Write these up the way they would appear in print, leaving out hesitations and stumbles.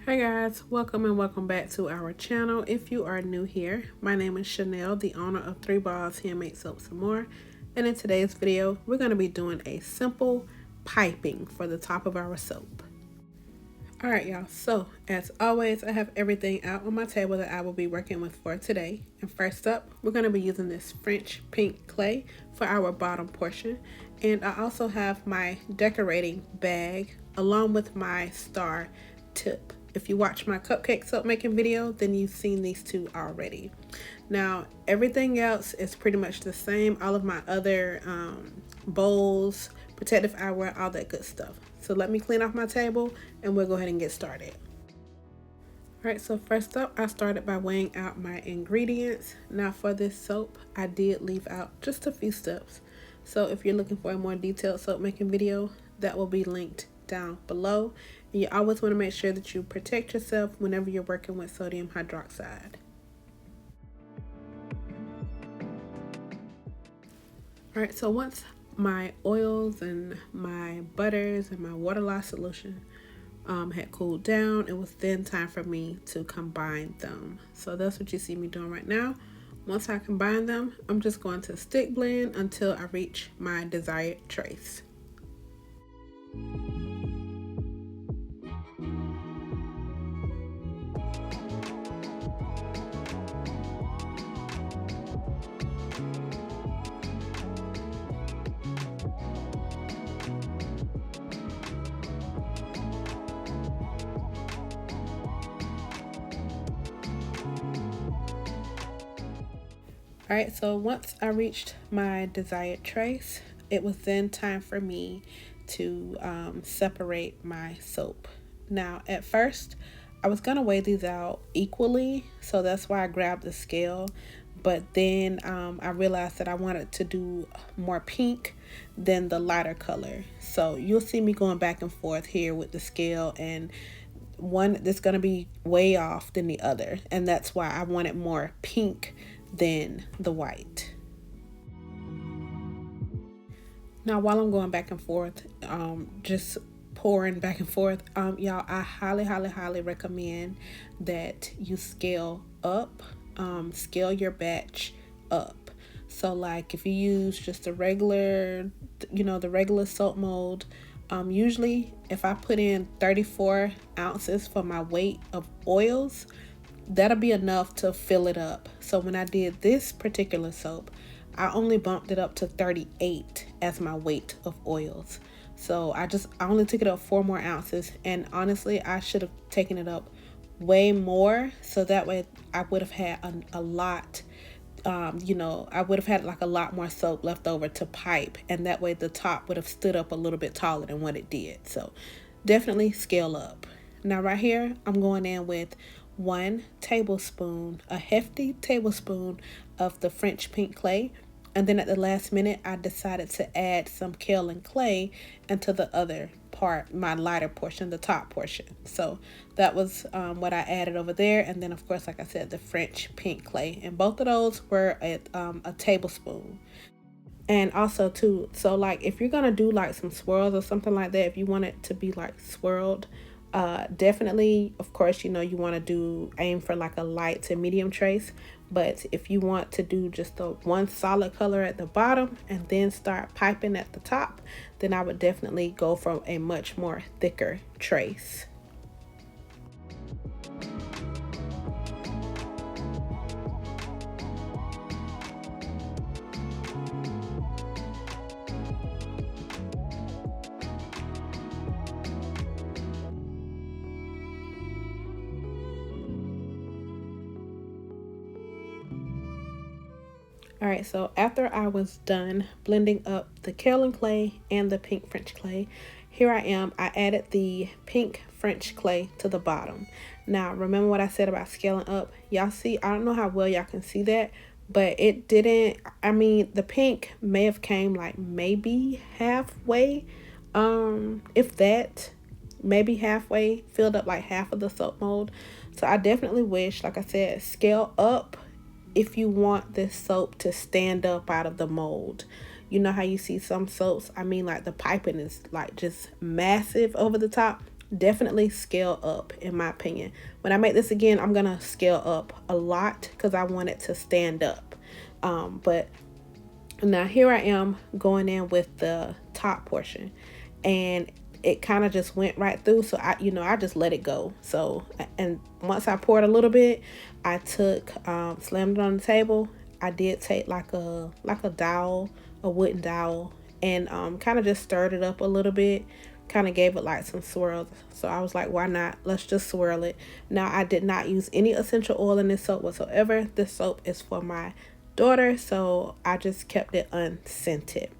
Hey guys, welcome and welcome back to our channel. If you are new here, my name is Chenelle, the owner of 3 Balls Handmade Soaps and More. And in today's video, we're going to be doing a simple piping for the top of our soap. Alright y'all, so as always, I have everything out on my table that I will be working with for today. And first up, we're going to be using this French pink clay for our bottom portion. And I also have my decorating bag along with my star tip. If you watch my cupcake soap making video, then you've seen these two already. Now, everything else is pretty much the same. All of my other bowls, protective eyewear, all that good stuff. So let me clean off my table and we'll go ahead and get started. Alright, so first up, I started by weighing out my ingredients. Now for this soap, I did leave out just a few steps. So if you're looking for a more detailed soap making video, that will be linked down below. And you always want to make sure that you protect yourself whenever you're working with sodium hydroxide. Alright, so once my oils and my butters and my water loss solution had cooled down, it was then time for me to combine them. So that's what you see me doing right now. Once I combine them, I'm just going to stick blend until I reach my desired trace. Alright, so once I reached my desired trace, it was then time for me to separate my soap. Now, at first, I was going to weigh these out equally, so that's why I grabbed the scale. But then I realized that I wanted to do more pink than the lighter color. So you'll see me going back and forth here with the scale, and one that's going to be way off than the other. And that's why I wanted more pink than the white. Now while I'm going back and forth, just pouring back and forth, y'all, I highly recommend that you scale up, scale your batch up. So like if you use just a regular, the regular soap mold, usually if I put in 34 ounces for my weight of oils, that'll be enough to fill it up. So when I did this particular soap, I only bumped it up to 38 as my weight of oils. So I only took it up 4 more ounces, and honestly I should have taken it up way more, so that way I would have had a lot, I would have had like a lot more soap left over to pipe, and that way the top would have stood up a little bit taller than what it did. So definitely scale up. Now right here, I'm going in with 1 tablespoon, a hefty tablespoon of the French pink clay. And then at the last minute, I decided to add some kaolin clay into the other part, my lighter portion, the top portion. So that was what I added over there. And then of course, like I said, the French pink clay. And both of those were at a tablespoon. And also too, so like if you're gonna do like some swirls or something like that, if you want it to be like swirled, definitely, of course, you want to aim for like a light to medium trace. But if you want to do just the one solid color at the bottom and then start piping at the top, then I would definitely go for a much more thicker trace. Alright, so after I was done blending up the kaolin clay and the pink French clay, here I am. I added the pink French clay to the bottom. Now, remember what I said about scaling up? Y'all see, I don't know how well y'all can see that, but it didn't, the pink may have came like maybe halfway, if that, maybe halfway, filled up like half of the soap mold. So I definitely wish, like I said, scale up if you want this soap to stand up out of the mold. You know how you see some soaps, like the piping is like just massive over the top. definitely scale up, in my opinion. When I make this again, I'm gonna scale up a lot because I want it to stand up. But now here I am going in with the top portion, and it kind of just went right through. So I just let it go. So, and once I poured a little bit, I took, slammed it on the table. I did take like a dowel, a wooden dowel, and kind of just stirred it up a little bit. Kind of gave it like some swirls. So I was like, why not? Let's just swirl it. Now I did not use any essential oil in this soap whatsoever. This soap is for my daughter, so I just kept it unscented.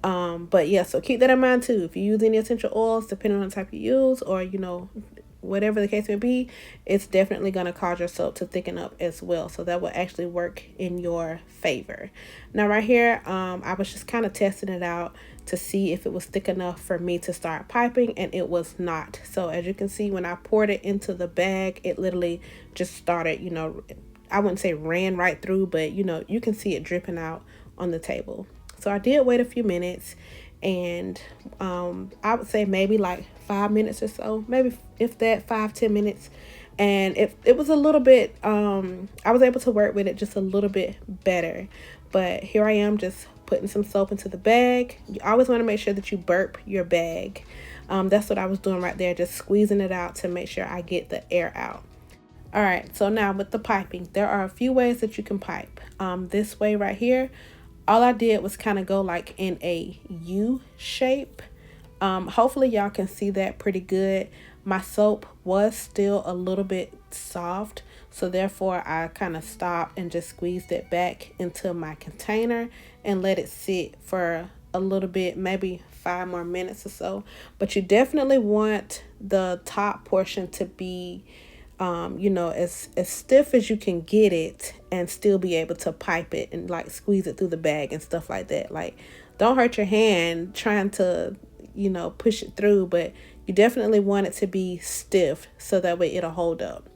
But yeah, so keep that in mind too. If you use any essential oils, depending on the type you use, or whatever the case may be, it's definitely going to cause your soap to thicken up as well. So that will actually work in your favor. Now right here, I was just kind of testing it out to see if it was thick enough for me to start piping, and it was not. So as you can see, when I poured it into the bag, it literally just started, I wouldn't say ran right through, but you can see it dripping out on the table. So I did wait a few minutes, and I would say maybe like 5 minutes or so, maybe if that 5-10 minutes. And it was a little bit, I was able to work with it just a little bit better. But here I am just putting some soap into the bag. You always want to make sure that you burp your bag. That's what I was doing right there, just squeezing it out to make sure I get the air out. All right, so now with the piping, there are a few ways that you can pipe. This way right here, all I did was kind of go like in a U shape. Hopefully y'all can see that pretty good. My soap was still a little bit soft, so therefore I kind of stopped and just squeezed it back into my container and let it sit for a little bit, maybe 5 more minutes or so. But you definitely want the top portion to be as stiff as you can get it, and still be able to pipe it and like squeeze it through the bag and stuff like that. Like, don't hurt your hand trying to, push it through, but you definitely want it to be stiff so that way it'll hold up.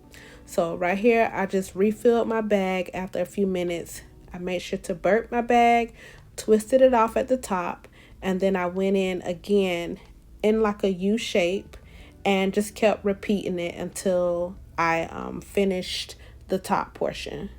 So right here, I just refilled my bag after a few minutes. I made sure to burp my bag, twisted it off at the top, and then I went in again in like a U shape and just kept repeating it until I finished the top portion.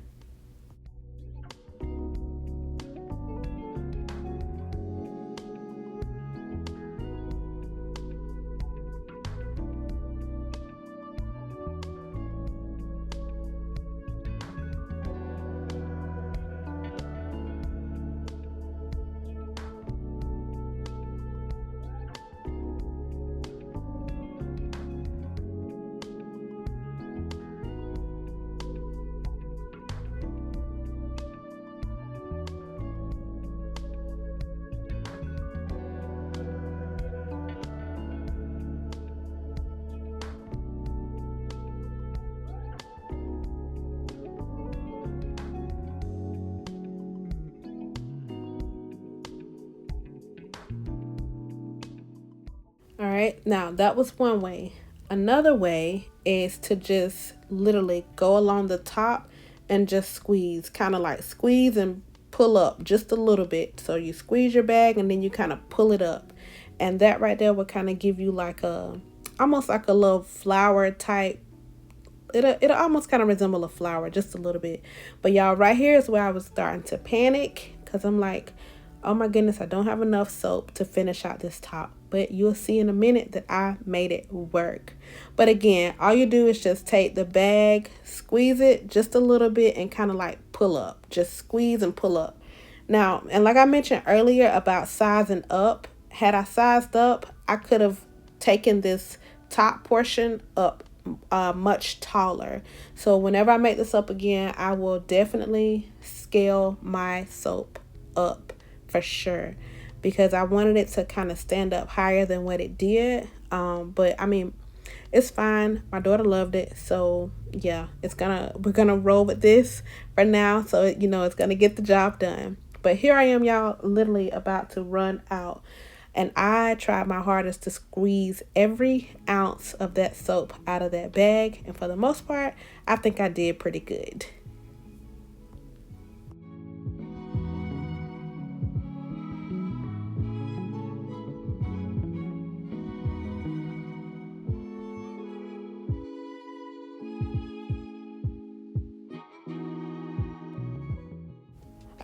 All right, now that was one way. Another way is to just literally go along the top and just squeeze, kind of like squeeze and pull up just a little bit. So you squeeze your bag and then you kind of pull it up. And that right there will kind of give you like almost like a little flower type. It'll almost kind of resemble a flower just a little bit. But y'all, right here is where I was starting to panic, because I'm like, oh my goodness, I don't have enough soap to finish out this top. But you'll see in a minute that I made it work. But again, all you do is just take the bag, squeeze it just a little bit, and kind of like pull up. Just squeeze and pull up. Now, and like I mentioned earlier about sizing up, had I sized up, I could have taken this top portion up much taller. So whenever I make this up again, I will definitely scale my soap up for sure, because I wanted it to kind of stand up higher than what it did. But I mean, it's fine. My daughter loved it, so yeah, we're gonna roll with this for now. So it's gonna get the job done. But here I am, y'all, literally about to run out. And I tried my hardest to squeeze every ounce of that soap out of that bag. And for the most part, I think I did pretty good.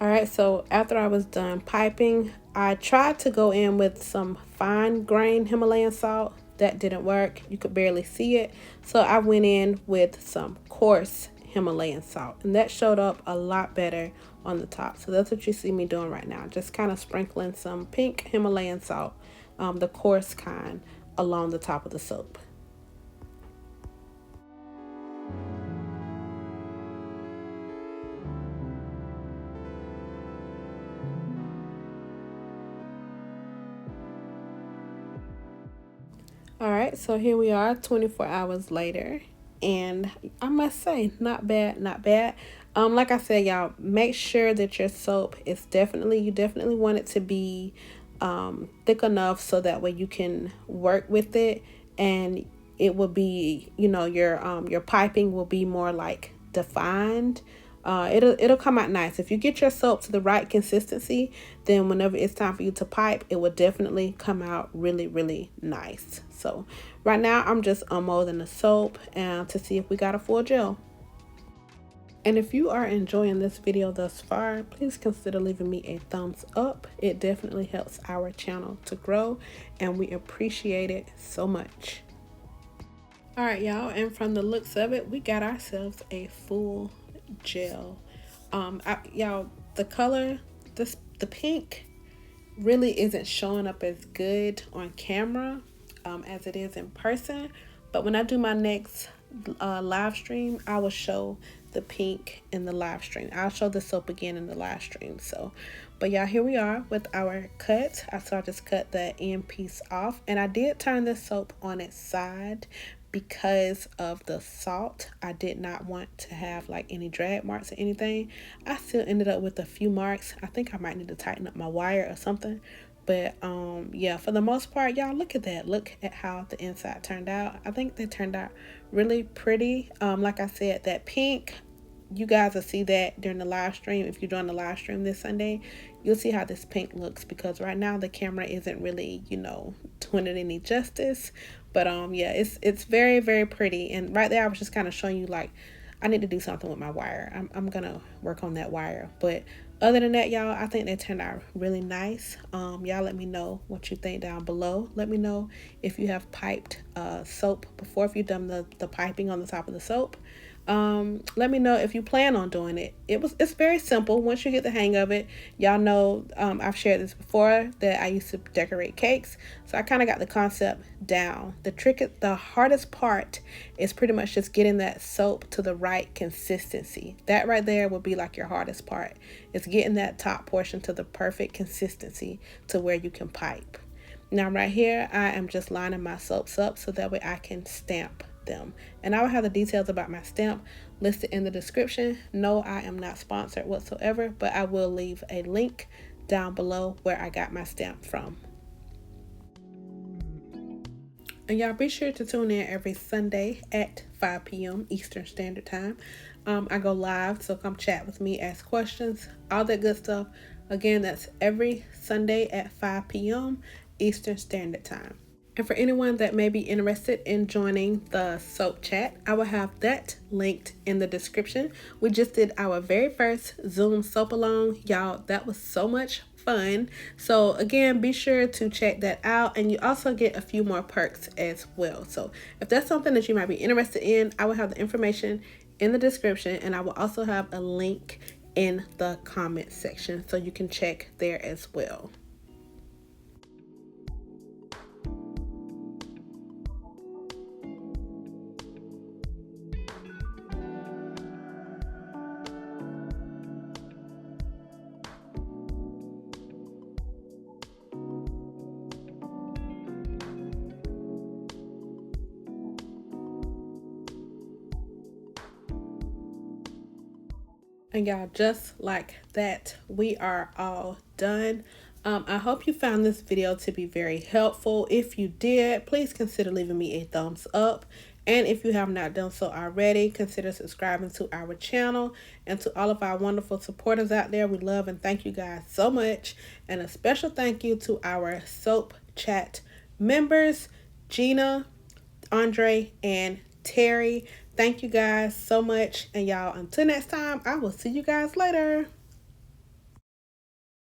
All right, so after I was done piping, I tried to go in with some fine grain Himalayan salt. That didn't work. You could barely see it. So I went in with some coarse Himalayan salt, and that showed up a lot better on the top. So that's what you see me doing right now. Just kind of sprinkling some pink Himalayan salt, the coarse kind, along the top of the soap. All right, so here we are 24 hours later, and I must say, not bad, not bad. Like I said, y'all, make sure that your soap is you definitely want it to be thick enough so that way you can work with it, and it will be, your piping will be more like defined. It'll come out nice if you get your soap to the right consistency. Then whenever it's time for you to pipe, it will definitely come out really, really nice. So right now I'm just unmolding the soap and to see if we got a full gel. And if you are enjoying this video thus far, please consider leaving me a thumbs up. It definitely helps our channel to grow, and we appreciate it so much. All right, y'all, and from the looks of it, we got ourselves a full gel. Y'all, the color, the pink really isn't showing up as good on camera as it is in person, but when I do my next live stream, I will show the pink in the live stream. I'll show the soap again in the live stream. So, but y'all, here we are with our cut. I just cut the end piece off, and I did turn this soap on its side because of the salt. I did not want to have like any drag marks or anything. I still ended up with a few marks. I think I might need to tighten up my wire or something. But yeah, for the most part, y'all, look at that. Look at how the inside turned out. I think they turned out really pretty. Like I said, that pink, you guys will see that during the live stream. If you're doing the live stream this Sunday, you'll see how this pink looks, because right now the camera isn't really, doing it any justice. But yeah, it's very, very pretty. And right there I was just kind of showing you, like, I need to do something with my wire. I'm gonna work on that wire. But other than that, y'all, I think they turned out really nice. Y'all let me know what you think down below. Let me know if you have piped soap before, if you've done the piping on the top of the soap. Let me know if you plan on doing it. It's very simple once you get the hang of it. Y'all know, I've shared this before, that I used to decorate cakes, so I kind of got the concept down. The hardest part is pretty much just getting that soap to the right consistency. That right there will be like your hardest part. It's getting that top portion to the perfect consistency to where you can pipe. Now right here, I am just lining my soaps up so that way I can stamp them, and I will have the details about my stamp listed in the description. No, I am not sponsored whatsoever, but I will leave a link down below where I got my stamp from. And y'all be sure to tune in every Sunday at 5 p.m. Eastern Standard Time. I go live, so come chat with me, ask questions, all that good stuff. Again, that's every Sunday at 5 p.m. Eastern Standard Time. And for anyone that may be interested in joining the soap chat, I will have that linked in the description. We just did our very first Zoom soap along. Y'all, that was so much fun. So again, be sure to check that out, and you also get a few more perks as well. So if that's something that you might be interested in, I will have the information in the description, and I will also have a link in the comment section so you can check there as well. And y'all, just like that, we are all done. I hope you found this video to be very helpful. If you did, please consider leaving me a thumbs up. And if you have not done so already, consider subscribing to our channel. And to all of our wonderful supporters out there, we love and thank you guys so much. And a special thank you to our soap chat members, Gina, Andre, and Terry. Thank you guys so much. And y'all, until next time, I will see you guys later.